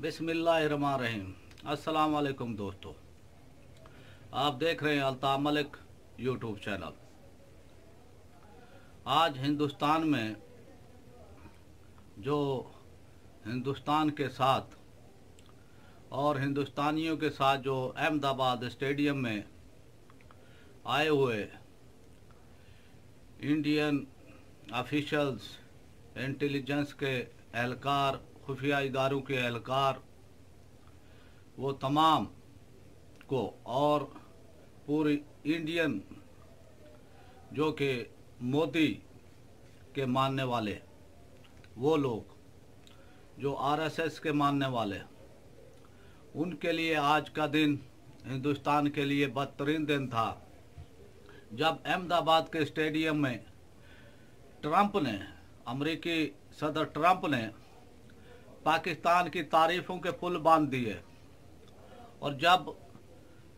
बिस्मिल्लाहिर्रहमानिर्रहीम। अस्सलाम वालेकुम दोस्तों, आप देख रहे हैं अल्ताफ़ मलिक यूट्यूब चैनल। आज हिंदुस्तान में जो हिंदुस्तान के साथ और हिंदुस्तानियों के साथ जो अहमदाबाद स्टेडियम में आए हुए इंडियन ऑफिशियल्स, इंटेलिजेंस के एहलकार, खुफिया इदारों के एहलकार, वो तमाम को और पूरी इंडियन जो कि मोदी के मानने वाले, वो लोग जो आरएसएस के मानने वाले, उनके लिए आज का दिन हिंदुस्तान के लिए बदतरीन दिन था जब अहमदाबाद के स्टेडियम में ट्रंप ने, अमेरिकी सदर ट्रंप ने पाकिस्तान की तारीफ़ों के पुल बांध दिए। और जब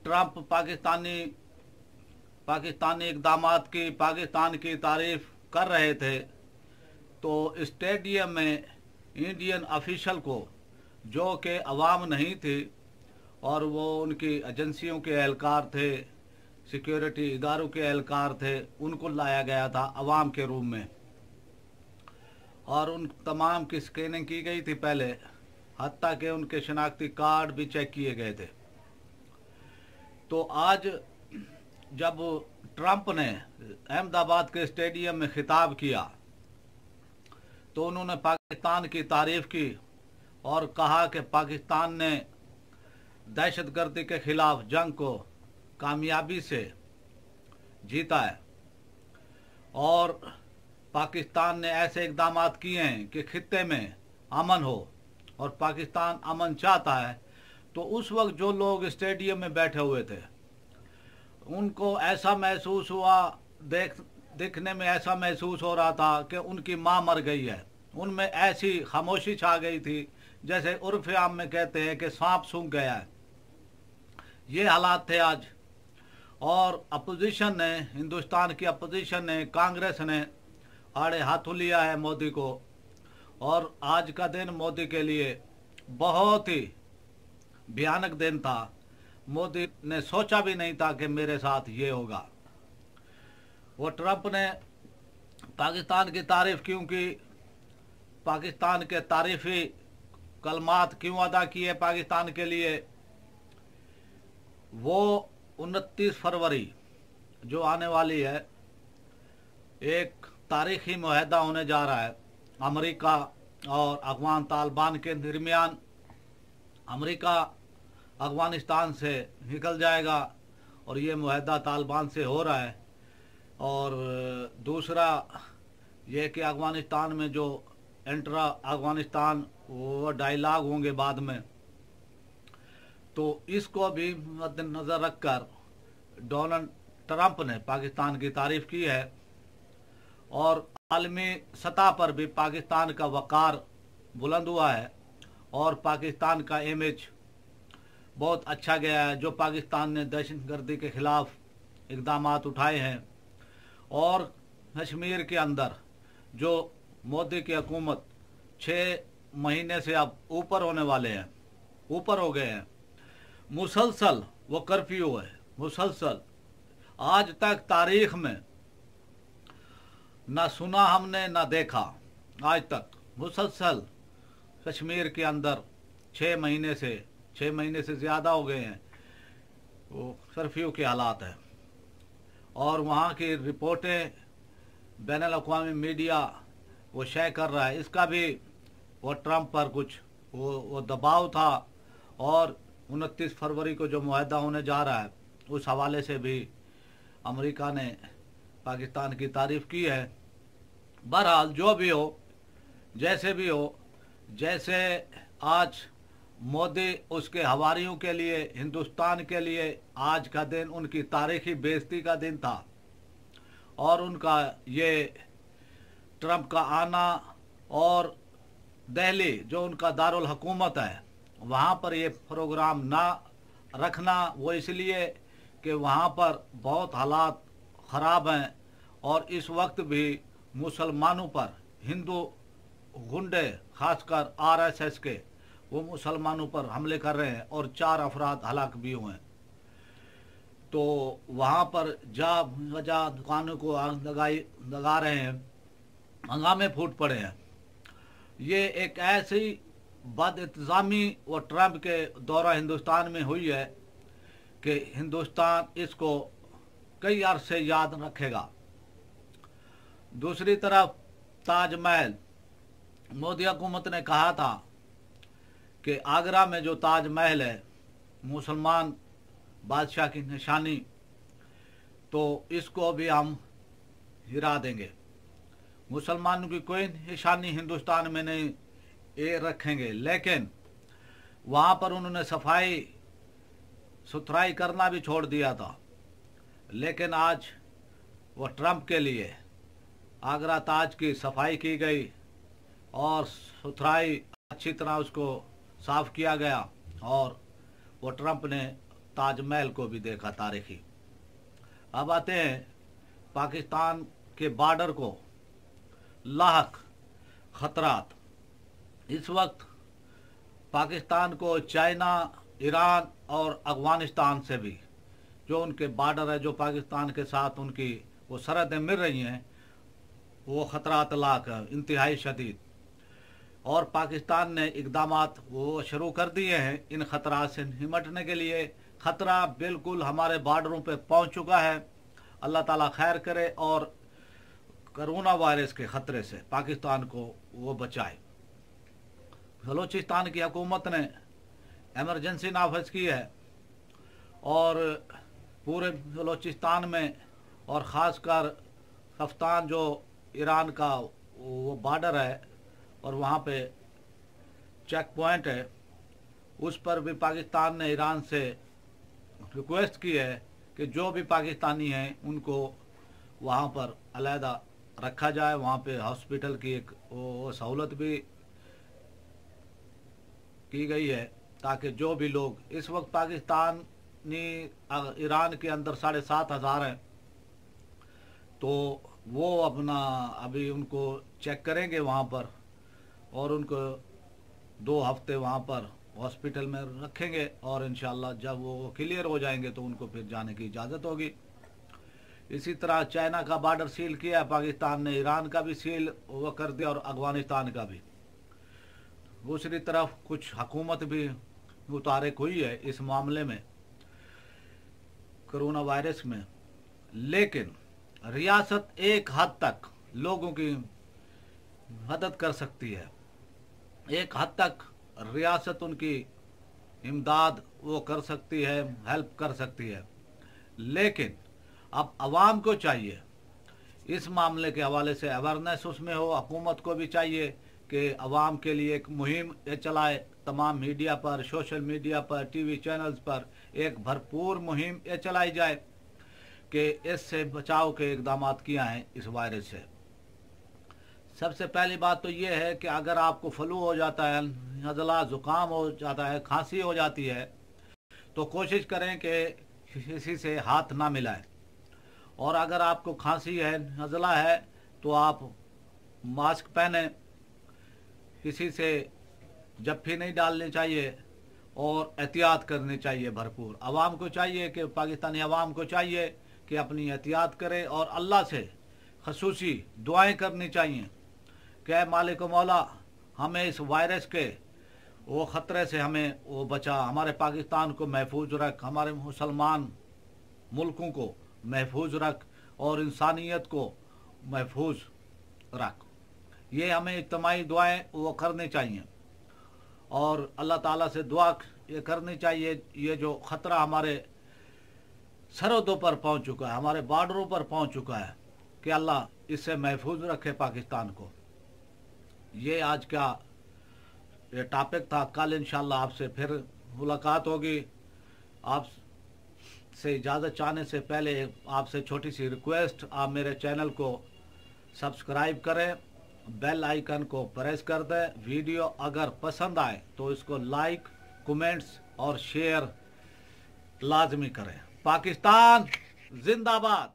ट्रंप पाकिस्तानी इक़दामात की, पाकिस्तान की तारीफ़ कर रहे थे, तो स्टेडियम में इंडियन ऑफिशियल को, जो कि अवाम नहीं थी और वो उनकी एजेंसियों के एहलकार थे, सिक्योरिटी इदारों के एहलकार थे, उनको लाया गया था अवाम के रूम में और उन तमाम की स्कैनिंग की गई थी पहले, हत्ता कि उनके शनाख्ती कार्ड भी चेक किए गए थे। तो आज जब ट्रंप ने अहमदाबाद के स्टेडियम में खिताब किया तो उन्होंने पाकिस्तान की तारीफ़ की और कहा कि पाकिस्तान ने दहशतगर्दी के ख़िलाफ़ जंग को कामयाबी से जीता है और पाकिस्तान ने ऐसे इक़दामात किए हैं कि खित्ते में अमन हो और पाकिस्तान अमन चाहता है। तो उस वक्त जो लोग स्टेडियम में बैठे हुए थे, उनको ऐसा महसूस हुआ, दिखने में ऐसा महसूस हो रहा था कि उनकी माँ मर गई है। उनमें ऐसी खामोशी छा गई थी जैसे उर्फ़ आम में कहते हैं कि सांप सूंघ गया है। ये हालात थे आज। और अपोजिशन ने, हिंदुस्तान की अपोजिशन ने, कांग्रेस ने आड़े हाथों लिया है मोदी को। और आज का दिन मोदी के लिए बहुत ही भयानक दिन था। मोदी ने सोचा भी नहीं था कि मेरे साथ ये होगा। वो ट्रंप ने पाकिस्तान की तारीफ़ क्यों की, पाकिस्तान के तारीफ़ी कलमात क्यों अदा किए पाकिस्तान के लिए, वो 29 फरवरी जो आने वाली है, एक तारीख़ी मुआहदा होने जा रहा है अमेरिका और अफ़गान तालिबान के दरमियान। अमेरिका अफ़गानिस्तान से निकल जाएगा और ये मुआहदा तालिबान से हो रहा है। और दूसरा ये कि अफ़गानिस्तान में जो इंट्रा अफ़गानिस्तान वो डायलॉग होंगे बाद में, तो इसको भी मद्देनज़र रखकर डोनाल्ड ट्रंप ने पाकिस्तान की तारीफ़ की है और आलमी सतह पर भी पाकिस्तान का वक़ार बुलंद हुआ है और पाकिस्तान का इमेज बहुत अच्छा गया है। जो पाकिस्तान ने दहशतगर्दी के ख़िलाफ़ इक़दामात उठाए हैं और कश्मीर के अंदर जो मोदी की हुकूमत 6 महीने से अब ऊपर होने वाले हैं, ऊपर हो गए हैं, मुसलसल वो कर्फ्यू है, मुसलसल आज तक तारीख़ में ना सुना हमने ना देखा। आज तक मुसलसल कश्मीर के अंदर 6 महीने से ज़्यादा हो गए हैं, वो कर्फ्यू के हालात हैं। और वहाँ की रिपोर्टें बैनुल-अक़वामी मीडिया वो शेयर कर रहा है। इसका भी वो ट्रंप पर कुछ वो दबाव था और 29 फरवरी को जो मुआहदा होने जा रहा है उस हवाले से भी अमेरिका ने पाकिस्तान की तारीफ़ की है। बहरहाल जो भी हो, जैसे भी हो, जैसे आज मोदी उसके हवारियों के लिए, हिंदुस्तान के लिए आज का दिन उनकी तारीख़ी बेइज्जती का दिन था और उनका ये ट्रंप का आना और दिल्ली जो उनका दारुल हुकूमत है वहाँ पर ये प्रोग्राम ना रखना, वो इसलिए कि वहाँ पर बहुत हालात ख़राब हैं और इस वक्त भी मुसलमानों पर हिंदू गुंडे, खासकर आरएसएस के, वो मुसलमानों पर हमले कर रहे हैं और 4 अफराद हलाक भी हुए हैं। तो वहाँ पर जा वजह दुकानों को आग लगा रहे हैं, हंगामे फूट पड़े हैं। ये एक ऐसी बदइंतज़ामी और ट्रंप के दौरा हिंदुस्तान में हुई है कि हिंदुस्तान इसको कई अरसे याद रखेगा। दूसरी तरफ ताजमहल, मोदी हुकूमत ने कहा था कि आगरा में जो ताजमहल है मुसलमान बादशाह की निशानी, तो इसको भी हम गिरा देंगे। मुसलमानों की कोई निशानी हिंदुस्तान में नहीं ये रखेंगे। लेकिन वहाँ पर उन्होंने सफाई सुथराई करना भी छोड़ दिया था। लेकिन आज वो ट्रंप के लिए आगरा ताज की सफाई की गई और सुथराई अच्छी तरह उसको साफ किया गया और वो ट्रंप ने ताजमहल को भी देखा तारीखी। अब आते हैं पाकिस्तान के बॉर्डर को लाहक खतरात। इस वक्त पाकिस्तान को चाइना, ईरान और अफगानिस्तान से भी जो उनके बॉर्डर है, जो पाकिस्तान के साथ उनकी वो सरहदें मिल रही हैं, वो खतरात लाक है, इंतहाई शदीद। और पाकिस्तान ने इकदाम वो शुरू कर दिए हैं इन खतरात से निमटने के लिए। खतरा बिल्कुल हमारे बॉर्डरों पे पहुंच चुका है। अल्लाह ताला खैर करे और कोरोना वायरस के खतरे से पाकिस्तान को वो बचाए। बलूचिस्तान की हुकूमत ने एमरजेंसी नाफिज की है और पूरे बलूचिस्तान में और ख़ासकर सफ्तान जो ईरान का वो बॉर्डर है और वहाँ पे चेक पॉइंट है, उस पर भी पाकिस्तान ने ईरान से रिक्वेस्ट की है कि जो भी पाकिस्तानी हैं उनको वहाँ पर अलहदा रखा जाए। वहाँ पे हॉस्पिटल की एक वो सहूलत भी की गई है ताकि जो भी लोग इस वक्त पाकिस्तानी ईरान के अंदर 7,500 हैं, तो वो अपना अभी उनको चेक करेंगे वहाँ पर और उनको 2 हफ्ते वहाँ पर हॉस्पिटल में रखेंगे और इंशाल्लाह जब वो क्लियर हो जाएंगे तो उनको फिर जाने की इजाज़त होगी। इसी तरह चाइना का बॉर्डर सील किया पाकिस्तान ने, ईरान का भी सील वो कर दिया और अफगानिस्तान का भी। दूसरी तरफ कुछ हुकूमत भी मुतारिक हुई है इस मामले में कोरोना वायरस में, लेकिन रियासत एक हद तक लोगों की मदद कर सकती है। एक हद तक रियासत उनकी इमदाद वो कर सकती है, हेल्प कर सकती है। लेकिन अब आवाम को चाहिए इस मामले के हवाले से अवेयरनेस उसमें हो। हुकूमत को भी चाहिए कि आवाम के लिए एक मुहिम चलाए, तमाम मीडिया पर, सोशल मीडिया पर, टीवी चैनल्स पर एक भरपूर मुहिम ये चलाई जाए कि इससे बचाव के इकदाम किए हैं इस वायरस से। सबसे पहली बात तो ये है कि अगर आपको फ्लू हो जाता है, नज़ला ज़ुकाम हो जाता है, खांसी हो जाती है, तो कोशिश करें कि किसी से हाथ ना मिलाएं। और अगर आपको खांसी है, नज़ला है, तो आप मास्क पहने, किसी से जफ्फी नहीं डालनी चाहिए और एहतियात करनी चाहिए भरपूर। आवाम को चाहिए कि पाकिस्तानी आवाम को चाहिए कि अपनी एहतियात करे और अल्लाह से खसूसी दुआएं करनी चाहिए कि मालिक मौला हमें इस वायरस के वो ख़तरे से हमें वो बचा, हमारे पाकिस्तान को महफूज रख, हमारे मुसलमान मुल्कों को महफूज रख और इंसानियत को महफूज रख। ये हमें इज्तिमाई दुआएं वो करनी चाहिए और अल्लाह ताला से दुआ ये करनी चाहिए। ये जो ख़तरा हमारे सरहदों पर पहुंच चुका है, हमारे बॉर्डरों पर पहुंच चुका है, कि अल्लाह इससे महफूज रखे पाकिस्तान को। ये आज का ये टॉपिक था। कल इंशाल्लाह आपसे फिर मुलाकात होगी। आपसे इजाज़त चाहने से पहले आपसे छोटी सी रिक्वेस्ट, आप मेरे चैनल को सब्सक्राइब करें, बेल आइकन को प्रेस कर दें। वीडियो अगर पसंद आए तो इसको लाइक, कमेंट्स और शेयर लाजमी करें। पाकिस्तान जिंदाबाद।